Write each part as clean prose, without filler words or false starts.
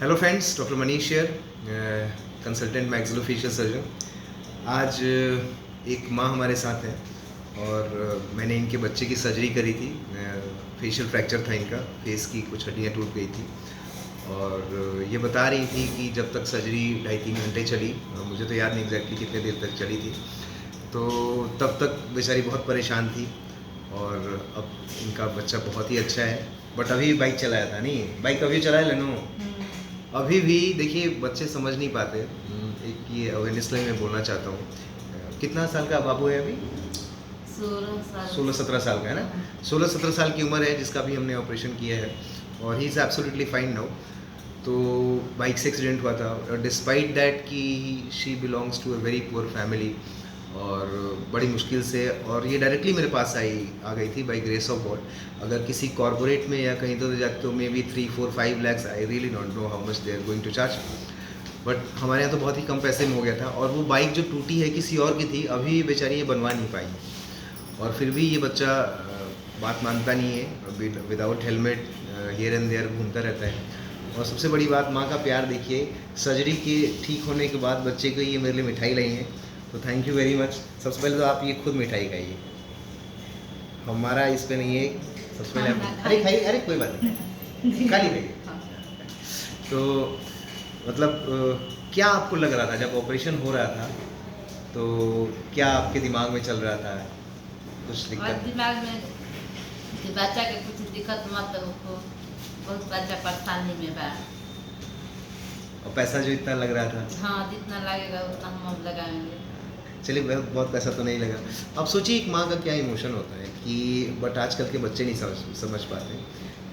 Hello friends, doctor Manish share, consultant maxillofacial surgeon. आज एक माँ हमारे साथ है और मैंने इनके बच्चे की सर्जरी करी थी। फेशियल फ्रैक्चर था इनका, फेस की कुछ हड्डियाँ टूट गई थी और ये बता रही थी कि जब तक सर्जरी 2.5-3 घंटे चली, मुझे तो याद नहीं एग्जैक्टली कितने देर तक चली थी, तो तब तक बेचारी बहुत परेशान थी। और अब इनका बच्चा बहुत ही अच्छा है। बट अभी बाइक चलाया था, नहीं बाइक अभी चलाया लेनो, अभी भी देखिए बच्चे समझ नहीं पाते। एक ये अवेयरनेस लाइन में बोलना चाहता हूँ। कितना साल का बाबू है अभी? 16-17 साल का है ना। 16-17 साल की उम्र है जिसका भी हमने ऑपरेशन किया है और he is absolutely fine now. तो बाइक से एक्सीडेंट हुआ था और डिस्पाइट दैट कि she belongs to a very poor family और बड़ी मुश्किल से, और ये डायरेक्टली मेरे पास आ गई थी बाई ग्रेस ऑफ गॉड। अगर किसी कॉर्पोरेट में या कहीं तो जाते तो maybe 3-4-5 lakhs, I really don't know how much they are going to charge, but हमारे यहाँ तो बहुत ही कम पैसे में हो गया था। और वो बाइक जो टूटी है किसी और की थी, अभी बेचारी ये बनवा नहीं पाई और फिर भी ये बच्चा बात मानता नहीं है, without helmet here and there घूमता रहता है। और सबसे बड़ी बात, माँ का प्यार देखिए। सर्जरी के ठीक होने के बाद बच्चे को ये मेरे लिए मिठाई लाई है, तो थैंक यू वेरी मच। सबसे पहले तो आप ये खुद मिठाई खाइए, हमारा इस पे नहीं है। सबसे पहले आप अरे खाइए, अरे कोई बात नहीं, खा लीजिए। तो मतलब क्या आपको लग रहा था जब ऑपरेशन हो रहा था, तो क्या आपके दिमाग में चल रहा था? कुछ दिक्कत दिमाग में कि बच्चा के कुछ दिक्कत मत हो, बहुत बच्चा परेशानी में बा। और पैसा जो इतना लग रहा था? हाँ, जितना लगेगा उतना हम अब लगाएंगे। चलिए, बहुत पैसा तो नहीं लगा। अब सोचिए एक माँ का क्या इमोशन होता है कि, बट आजकल के बच्चे नहीं समझ पाते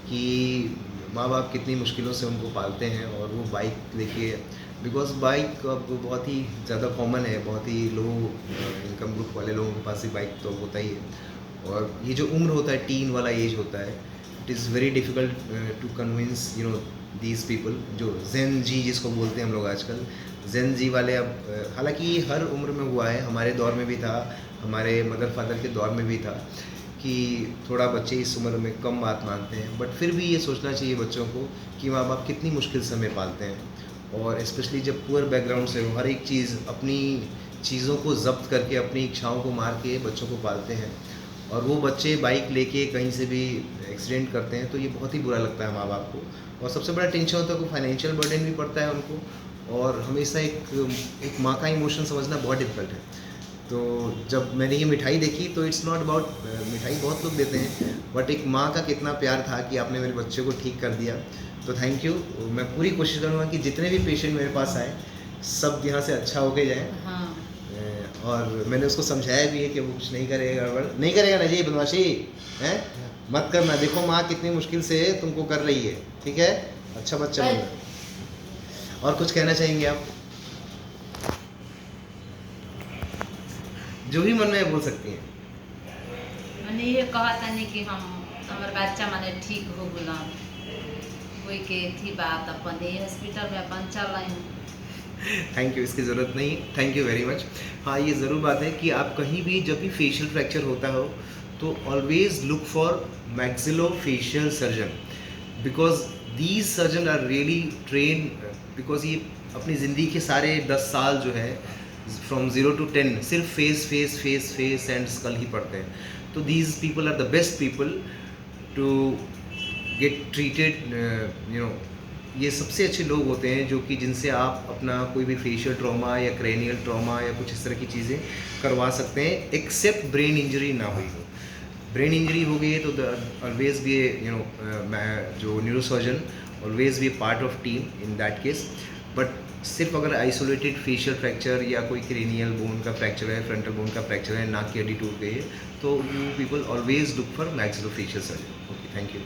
कि माँ बाप कितनी मुश्किलों से उनको पालते हैं। और वो बाइक देखिए, बिकॉज बाइक अब बहुत ही ज़्यादा कॉमन है, बहुत ही लो इनकम ग्रुप वाले लोगों के पास ही बाइक तो होता ही है। और ये जो उम्र होता है, टीन वाला एज होता है, it is very difficult to convince these people, जो जेन जी जिसको बोलते हैं हम लोग आजकल, जेन जी वाले। अब हालांकि ये हर उम्र में हुआ है, हमारे दौर में भी था, हमारे मदर फादर के दौर में भी था कि थोड़ा बच्चे इस उम्र में कम बात मानते हैं। बट फिर भी ये सोचना चाहिए बच्चों को कि माँ बाप कितनी मुश्किल से हमें पालते हैं। और स्पेशली जब पुअर बैकग्राउंड से हो, हर एक चीज़ अपनी चीज़ों को जब्त करके, अपनी इच्छाओं को मार के बच्चों को पालते हैं, और वो बच्चे बाइक लेके कहीं से भी एक्सीडेंट करते हैं, तो ये बहुत ही बुरा लगता है माँ बाप को। और सबसे बड़ा टेंशन होता है कि फाइनेंशियल बर्डन भी पड़ता है उनको, और हमेशा एक माँ का इमोशन समझना बहुत डिफिकल्ट है। तो जब मैंने ये मिठाई देखी तो इट्स नॉट अबाउट मिठाई, बहुत लोग देते हैं, बट एक माँ का कितना प्यार था कि आपने मेरे बच्चे को ठीक कर दिया, तो थैंक यू। मैं पूरी कोशिश करूँगा कि जितने भी पेशेंट मेरे पास आए सब यहाँ से अच्छा होके जाए। हाँ। और मैंने उसको समझाया भी है कि वो कुछ नहीं करेगा, गड़बड़ नहीं करेगा ना जी, बदमाशी है मत करना। देखो माँ कितनी मुश्किल से तुमको कर रही है, ठीक है, अच्छा बच्चा बनना। और कुछ कहना चाहेंगे आप? जो भी मन में बोल सकती हैं। मैंने ये कहा था नहीं कि हम हमारे बच्चा माने ठीक हो गया, कोई के थी बात अपन ये हॉस्पिटल में अपन चल रहे हैं। थैंक यू, इसकी ज़रूरत नहीं, थैंक यू वेरी मच। हाँ, ये ज़रूर बात है कि आप कहीं भी जब भी फेशियल फ्रैक्चर होता हो तो always look for maxillofacial surgeon, because these surgeon are really train, because ये अपनी ज़िंदगी के सारे 10 साल जो है फ्रॉम 0 to 10 सिर्फ फेस एंड स्कल ही पढ़ते हैं। तो these people are the best people to get treated. ये सबसे अच्छे लोग होते हैं जो कि जिनसे आप अपना कोई भी फेशियल ट्रॉमा या क्रेनियल ट्रॉमा या कुछ इस तरह की चीज़ें करवा सकते हैं, एक्सेप्ट ब्रेन इंजरी ना हुई हो। ब्रेन इंजरी हो गई है तो ऑलवेज बी जो neurosurgeon always be part of team in that case. But सिर्फ अगर आइसोलेटेड फेशियल फ्रैक्चर या कोई क्रेनियल बोन का फ्रैक्चर है, फ्रंटल बोन का फ्रैक्चर है, नाक की हड्डी टूट गई है, तो you people always look for maxillofacial surgeon. Okay, thank you.